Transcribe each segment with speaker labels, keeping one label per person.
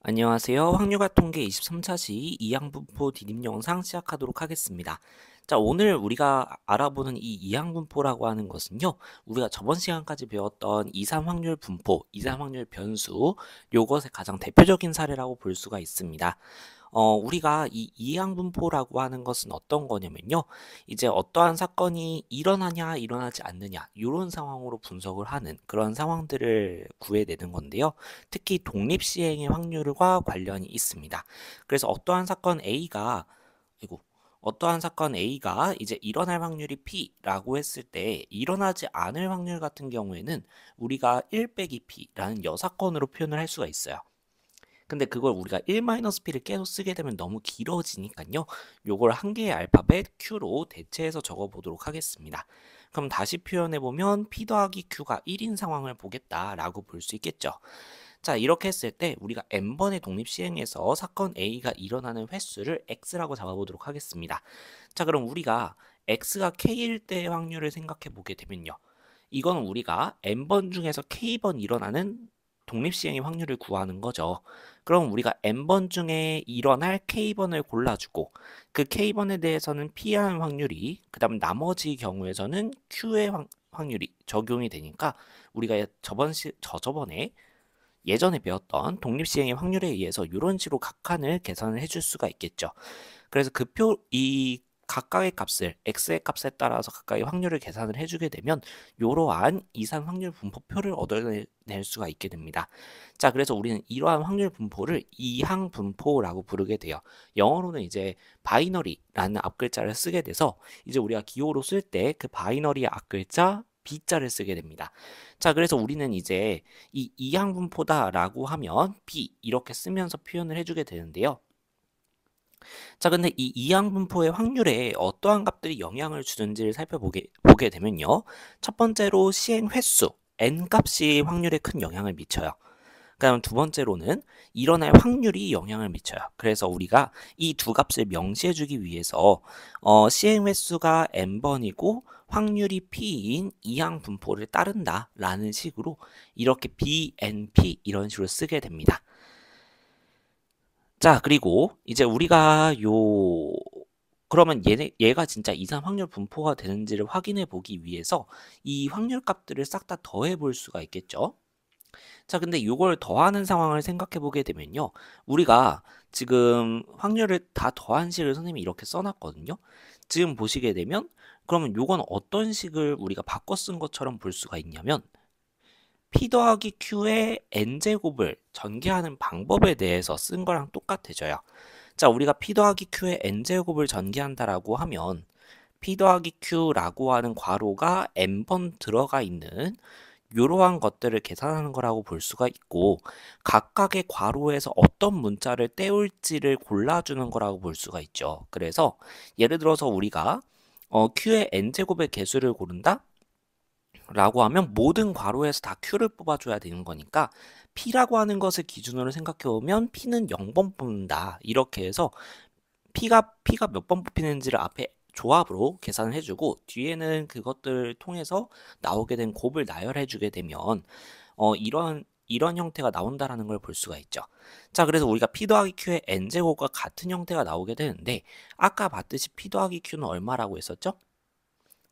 Speaker 1: 안녕하세요. 확률과 통계 23차 시 이항분포 디딤 영상 시작하도록 하겠습니다. 자, 오늘 우리가 알아보는 이 이항분포라고 하는 것은요, 우리가 저번 시간까지 배웠던 이산 확률 분포, 이산 확률 변수, 요것의 가장 대표적인 사례라고 볼 수가 있습니다. 우리가 이 이항분포라고 하는 것은 어떤 거냐면요. 이제 어떠한 사건이 일어나냐, 일어나지 않느냐, 이런 상황으로 분석을 하는 그런 상황들을 구해내는 건데요. 특히 독립시행의 확률과 관련이 있습니다. 그래서 어떠한 사건 A가 이제 일어날 확률이 P라고 했을 때 일어나지 않을 확률 같은 경우에는 우리가 1 빼기 P라는 여사건으로 표현을 할 수가 있어요. 근데 그걸 우리가 1-P를 계속 쓰게 되면 너무 길어지니까요. 요걸 한 개의 알파벳 Q로 대체해서 적어보도록 하겠습니다. 그럼 다시 표현해보면 P 더하기 Q가 1인 상황을 보겠다라고 볼 수 있겠죠. 자, 이렇게 했을 때 우리가 n번의 독립시행에서 사건 A가 일어나는 횟수를 X라고 잡아보도록 하겠습니다. 자, 그럼 우리가 X가 K일 때의 확률을 생각해 보게 되면요. 이건 우리가 n번 중에서 K번 일어나는 독립시행의 확률을 구하는 거죠. 그럼 우리가 n번 중에 일어날 K번을 골라주고 그 K번에 대해서는 P라는 확률이 그 다음 나머지 경우에서는 Q의 확률이 적용이 되니까 우리가 저번에 예전에 배웠던 독립시행의 확률에 의해서 이런 식으로 각칸을 계산을 해줄 수가 있겠죠. 그래서 이 각각의 값을 x의 값에 따라서 각각의 확률을 계산을 해주게 되면 이러한 이산 확률 분포표를 얻어낼 수가 있게 됩니다. 자, 그래서 우리는 이러한 확률 분포를 이항 분포라고 부르게 돼요. 영어로는 이제 바이너리라는 앞글자를 쓰게 돼서 이제 우리가 기호로 쓸 때 그 바이너리의 앞글자 B자를 쓰게 됩니다. 자, 그래서 우리는 이제 이 이항분포다라고 하면 B 이렇게 쓰면서 표현을 해주게 되는데요. 자, 근데 이 이항분포의 확률에 어떠한 값들이 영향을 주는지를 보게 되면요. 첫 번째로 시행 횟수, n 값이 확률에 큰 영향을 미쳐요. 그다음 두 번째로는 일어날 확률이 영향을 미쳐요. 그래서 우리가 이 두 값을 명시해주기 위해서 시행 횟수가 n번이고 확률이 p인 이항 분포를 따른다라는 식으로 이렇게 BNP 이런 식으로 쓰게 됩니다. 자, 그리고 이제 우리가 그러면 얘가 진짜 이산 확률 분포가 되는지를 확인해 보기 위해서 이 확률 값들을 싹 다 더해 볼 수가 있겠죠. 자, 근데 이걸 더하는 상황을 생각해 보게 되면요. 우리가 지금 확률을 다 더한 식을 선생님이 이렇게 써놨거든요. 지금 보시게 되면 그러면 요건 어떤 식을 우리가 바꿔 쓴 것처럼 볼 수가 있냐면 P 더하기 Q의 n제곱을 전개하는 방법에 대해서 쓴 거랑 똑같아져요. 자, 우리가 P 더하기 Q의 n제곱을 전개한다라고 하면 P 더하기 Q라고 하는 괄호가 n번 들어가 있는 이러한 것들을 계산하는 거라고 볼 수가 있고 각각의 괄호에서 어떤 문자를 떼올지를 골라주는 거라고 볼 수가 있죠. 그래서 예를 들어서 우리가 Q의 n제곱의 개수를 고른다? 라고 하면 모든 괄호에서 다 Q를 뽑아줘야 되는 거니까 P라고 하는 것을 기준으로 생각해 보면 P는 0번 뽑는다. 이렇게 해서 P가 몇 번 뽑히는지를 앞에 조합으로 계산을 해주고 뒤에는 그것들을 통해서 나오게 된 곱을 나열해주게 되면 이런 형태가 나온다라는 걸 볼 수가 있죠. 자, 그래서 우리가 P 더하기 Q의 n제곱과 같은 형태가 나오게 되는데 아까 봤듯이 P 더하기 Q는 얼마라고 했었죠?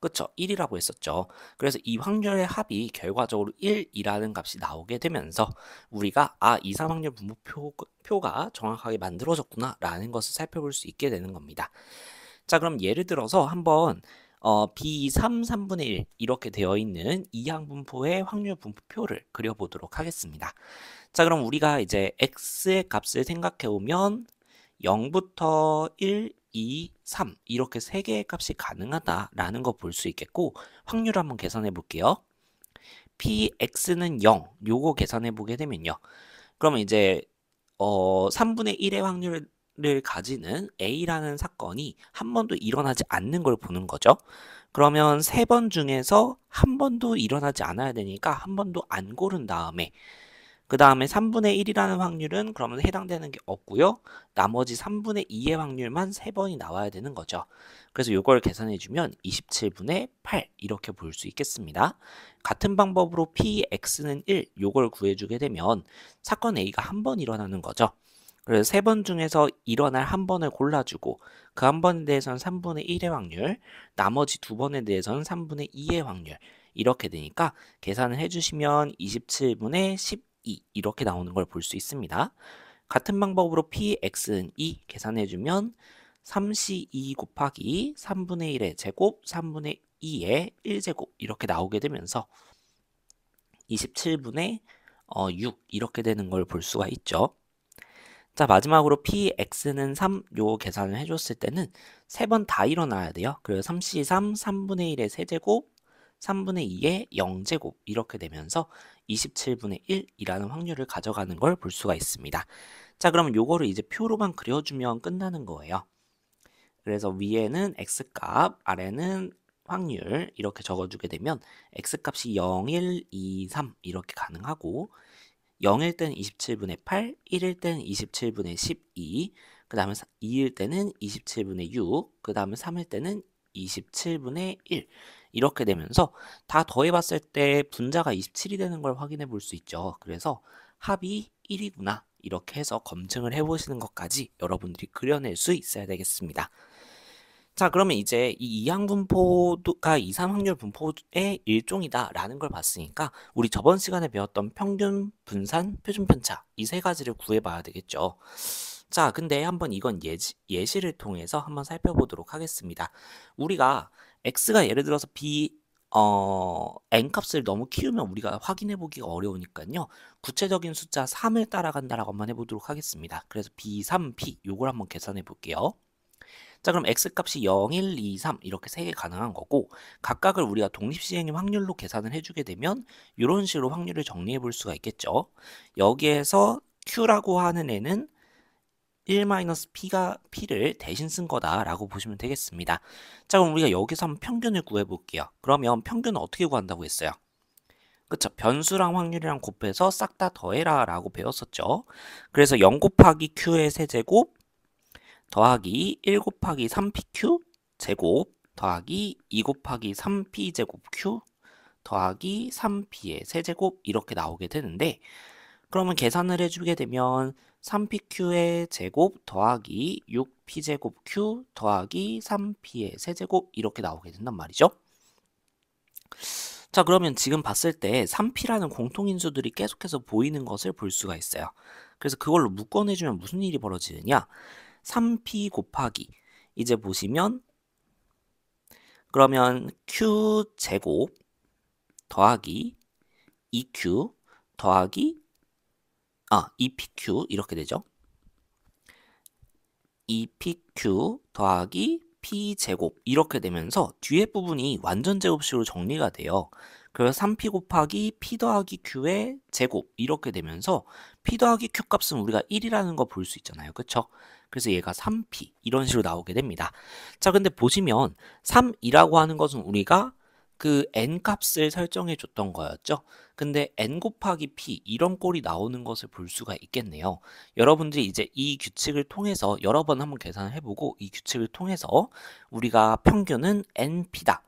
Speaker 1: 그쵸? 1이라고 했었죠. 그래서 이 확률의 합이 결과적으로 1이라는 값이 나오게 되면서 우리가 이산 확률 분포표가 정확하게 만들어졌구나 라는 것을 살펴볼 수 있게 되는 겁니다. 자, 그럼 예를 들어서 한번 B3, 3분의 1 이렇게 되어 있는 이항 분포의 확률 분포표를 그려보도록 하겠습니다. 자, 그럼 우리가 이제 X의 값을 생각해 보면 0부터 1, 2, 3 이렇게 세 개의 값이 가능하다라는 거 볼 수 있겠고 확률 한번 계산해 볼게요. Px는 0 요거 계산해 보게 되면요. 그러면 이제 3분의 1의 확률을 가지는 A라는 사건이 한 번도 일어나지 않는 걸 보는 거죠. 그러면 세 번 중에서 한 번도 일어나지 않아야 되니까 한 번도 안 고른 다음에 그 다음에 3분의 1이라는 확률은 그러면 해당되는 게 없고요. 나머지 3분의 2의 확률만 3번이 나와야 되는 거죠. 그래서 이걸 계산해주면 27분의 8 이렇게 볼 수 있겠습니다. 같은 방법으로 px는 1 이걸 구해주게 되면 사건 A가 한 번 일어나는 거죠. 그래서 3번 중에서 일어날 한 번을 골라주고 그 한 번에 대해서는 3분의 1의 확률, 나머지 2번에 대해서는 3분의 2의 확률 이렇게 되니까 계산을 해주시면 27분의 12 이렇게 나오는 걸 볼 수 있습니다. 같은 방법으로 px는 2 계산해주면 3c2 곱하기 3분의 1의 제곱, 3분의 2의 1제곱 이렇게 나오게 되면서 27분의 6 이렇게 되는 걸 볼 수가 있죠. 자, 마지막으로 px는 3 요 계산을 해줬을 때는 3번 다 일어나야 돼요. 그래서 3c3 3분의 1의 세제곱 3분의 2의 0제곱 이렇게 되면서 27분의 1이라는 확률을 가져가는 걸 볼 수가 있습니다. 자, 그러면 요거를 이제 표로만 그려주면 끝나는 거예요. 그래서 위에는 x값, 아래는 확률 이렇게 적어주게 되면 x값이 0, 1, 2, 3 이렇게 가능하고 0일 때는 27분의 8, 1일 때는 27분의 12, 그 다음에 2일 때는 27분의 6, 그 다음에 3일 때는 27분의 1 이렇게 되면서 다 더해봤을 때 분자가 27이 되는 걸 확인해 볼 수 있죠. 그래서 합이 1이구나 이렇게 해서 검증을 해보시는 것까지 여러분들이 그려낼 수 있어야 되겠습니다. 자, 그러면 이제 이 이항 분포가 이상 확률 분포의 일종이다라는 걸 봤으니까 우리 저번 시간에 배웠던 평균, 분산, 표준 편차 이 세 가지를 구해봐야 되겠죠. 자, 근데 한번 이건 예시를 통해서 한번 살펴보도록 하겠습니다. 우리가 x가 예를 들어서 n 값을 너무 키우면 우리가 확인해 보기가 어려우니까요. 구체적인 숫자 3을 따라간다라고 한번 해보도록 하겠습니다. 그래서 b3p 요걸 한번 계산해 볼게요. 자, 그럼 x값이 0, 1, 2, 3 이렇게 3개 가능한 거고 각각을 우리가 독립시행의 확률로 계산을 해주게 되면 이런 식으로 확률을 정리해 볼 수가 있겠죠. 여기에서 q라고 하는 애는 1-p를 대신 쓴 거다라고 보시면 되겠습니다. 자, 그럼 우리가 여기서 한번 평균을 구해 볼게요. 그러면 평균은 어떻게 구한다고 했어요? 그쵸? 변수랑 확률이랑 곱해서 싹 다 더해라 라고 배웠었죠. 그래서 0 곱하기 q의 세제곱 더하기 1 곱하기 3pq 제곱 더하기 2 곱하기 3p 제곱 q 더하기 3p의 세제곱 이렇게 나오게 되는데 그러면 계산을 해주게 되면 3pq의 제곱 더하기 6p 제곱 q 더하기 3p의 세제곱 이렇게 나오게 된단 말이죠. 자, 그러면 지금 봤을 때 3p라는 공통인수들이 계속해서 보이는 것을 볼 수가 있어요. 그래서 그걸로 묶어내주면 무슨 일이 벌어지느냐? 3p 곱하기 이제 보시면 그러면 q 제곱 더하기 2q 더하기 2pq 이렇게 되죠. 2pq 더하기 p 제곱 이렇게 되면서 뒤에 부분이 완전 제곱식으로 정리가 돼요. 그래서 3p 곱하기 p 더하기 q의 제곱 이렇게 되면서 p 더하기 q 값은 우리가 1이라는 거 볼 수 있잖아요. 그쵸? 그래서 얘가 3p 이런 식으로 나오게 됩니다. 자, 근데 보시면 3이라고 하는 것은 우리가 그 n 값을 설정해 줬던 거였죠. 근데 n 곱하기 p 이런 꼴이 나오는 것을 볼 수가 있겠네요. 여러분들이 이제 이 규칙을 통해서 여러 번 한번 계산을 해보고 이 규칙을 통해서 우리가 평균은 np다.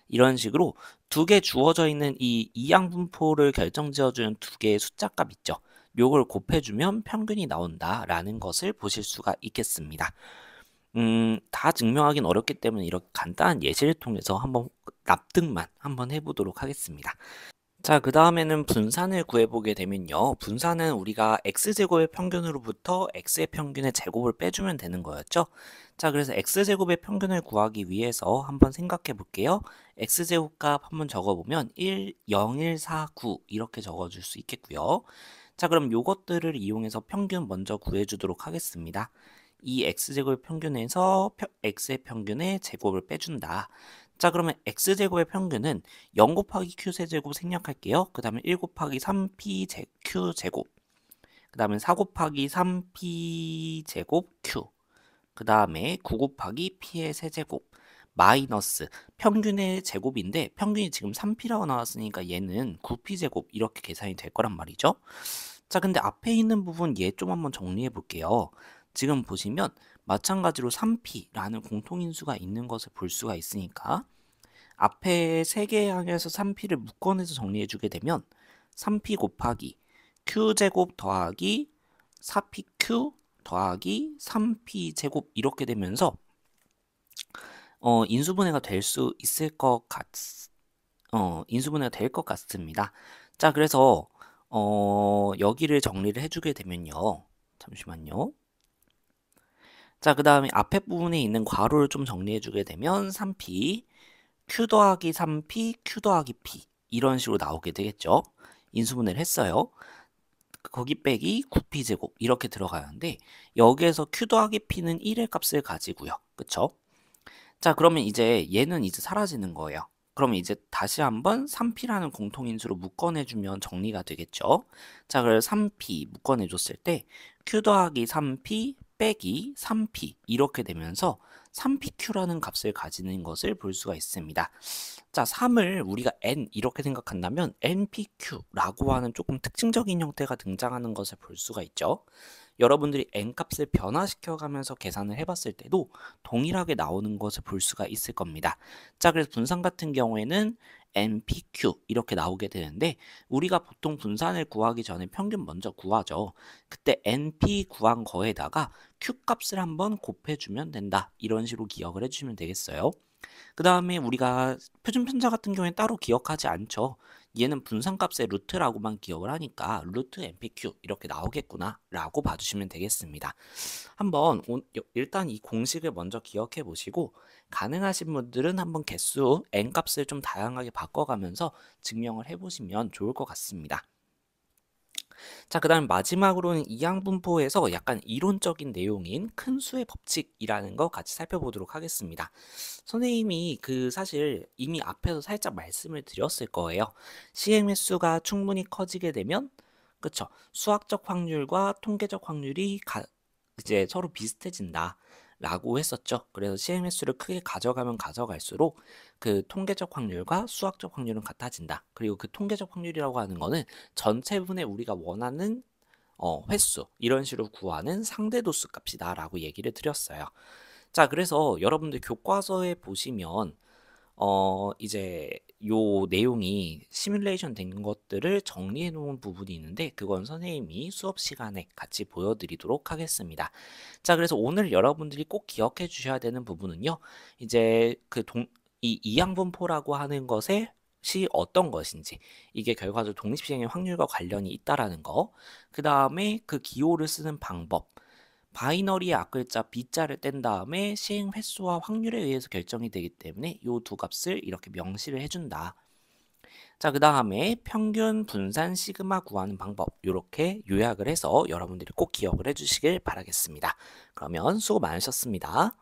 Speaker 1: 이런 식으로 두 개 주어져 있는 이 이항분포를 결정지어주는 두 개의 숫자값 있죠. 요걸 곱해주면 평균이 나온다라는 것을 보실 수가 있겠습니다. 다 증명하기는 어렵기 때문에 이렇게 간단한 예시를 통해서 한번 납득만 한번 해보도록 하겠습니다. 자, 그 다음에는 분산을 구해보게 되면요. 분산은 우리가 x제곱의 평균으로부터 x의 평균의 제곱을 빼주면 되는 거였죠. 자, 그래서 x제곱의 평균을 구하기 위해서 한번 생각해 볼게요. x제곱값 한번 적어보면 1, 0, 1, 4, 9 이렇게 적어줄 수 있겠고요. 자, 그럼 요것들을 이용해서 평균 먼저 구해주도록 하겠습니다. 이 x제곱의 평균에서 x의 평균의 제곱을 빼준다. 자, 그러면 x제곱의 평균은 0 곱하기 q세제곱 생략할게요. 그 다음에 1 곱하기 3p q제곱 그 다음에 4 곱하기 3p제곱 q 그 다음에 9 곱하기 p의 세제곱 마이너스 평균의 제곱인데 평균이 지금 3p라고 나왔으니까 얘는 9p제곱 이렇게 계산이 될 거란 말이죠. 자, 근데 앞에 있는 부분 얘 좀 한번 정리해 볼게요. 지금 보시면 마찬가지로 3p라는 공통인수가 있는 것을 볼 수가 있으니까 앞에 3개 항에서 3p를 묶어내서 정리해 주게 되면 3p 곱하기 q제곱 더하기 4pq 더하기 3p제곱 이렇게 되면서 인수분해가 될 수 있을 것 인수분해가 될 것 같습니다. 자, 그래서 여기를 정리를 해주게 되면요. 잠시만요. 자, 그 다음에 앞에 부분에 있는 괄호를 좀 정리해주게 되면 3p, q 더하기 3p, q 더하기 p 이런 식으로 나오게 되겠죠. 인수분해를 했어요. 거기 빼기 9p제곱 이렇게 들어가는데 여기에서 q 더하기 p는 1의 값을 가지고요. 그쵸? 자, 그러면 이제 얘는 이제 사라지는 거예요. 그러면 이제 다시 한번 3p라는 공통인수로 묶어내주면 정리가 되겠죠. 자, 그래서 3p 묶어내줬을 때 q 더하기 3p 빼기 3p 이렇게 되면서 3pq라는 값을 가지는 것을 볼 수가 있습니다. 자, 3을 우리가 n 이렇게 생각한다면 npq라고 하는 조금 특징적인 형태가 등장하는 것을 볼 수가 있죠. 여러분들이 n값을 변화시켜 가면서 계산을 해봤을 때도 동일하게 나오는 것을 볼 수가 있을 겁니다. 자, 그래서 분산 같은 경우에는 npq 이렇게 나오게 되는데 우리가 보통 분산을 구하기 전에 평균 먼저 구하죠. 그때 np 구한 거에다가 q 값을 한번 곱해주면 된다. 이런 식으로 기억을 해주시면 되겠어요. 그 다음에 우리가 표준편차 같은 경우에는 따로 기억하지 않죠. 얘는 분산값의 루트라고만 기억을 하니까 루트 npq 이렇게 나오겠구나 라고 봐주시면 되겠습니다. 한번 일단 이 공식을 먼저 기억해 보시고 가능하신 분들은 한번 개수 n값을 좀 다양하게 바꿔가면서 증명을 해보시면 좋을 것 같습니다. 자, 그 다음 마지막으로는 이항분포에서 약간 이론적인 내용인 큰 수의 법칙이라는 거 같이 살펴보도록 하겠습니다. 선생님이 사실 이미 앞에서 살짝 말씀을 드렸을 거예요. 시행의 수가 충분히 커지게 되면 그쵸? 수학적 확률과 통계적 확률이 이제 서로 비슷해진다. 라고 했었죠. 그래서 시행 횟수를 크게 가져가면 가져갈수록 그 통계적 확률과 수학적 확률은 같아진다. 그리고 그 통계적 확률이라고 하는 거는 전체분의 우리가 원하는 횟수 이런 식으로 구하는 상대도수 값이다 라고 얘기를 드렸어요. 자, 그래서 여러분들 교과서에 보시면 이제 요 내용이 시뮬레이션 된 것들을 정리해 놓은 부분이 있는데 그건 선생님이 수업 시간에 같이 보여드리도록 하겠습니다. 자, 그래서 오늘 여러분들이 꼭 기억해 주셔야 되는 부분은요. 이제 이 이항분포라고 하는 것의 어떤 것인지 이게 결과적으로 독립시행의 확률과 관련이 있다라는 거, 그 다음에 그 기호를 쓰는 방법, 바이너리의 앞글자 B자를 뗀 다음에 시행 횟수와 확률에 의해서 결정이 되기 때문에 이 두 값을 이렇게 명시를 해준다. 자, 그 다음에 평균 분산 시그마 구하는 방법 이렇게 요약을 해서 여러분들이 꼭 기억을 해주시길 바라겠습니다. 그러면 수고 많으셨습니다.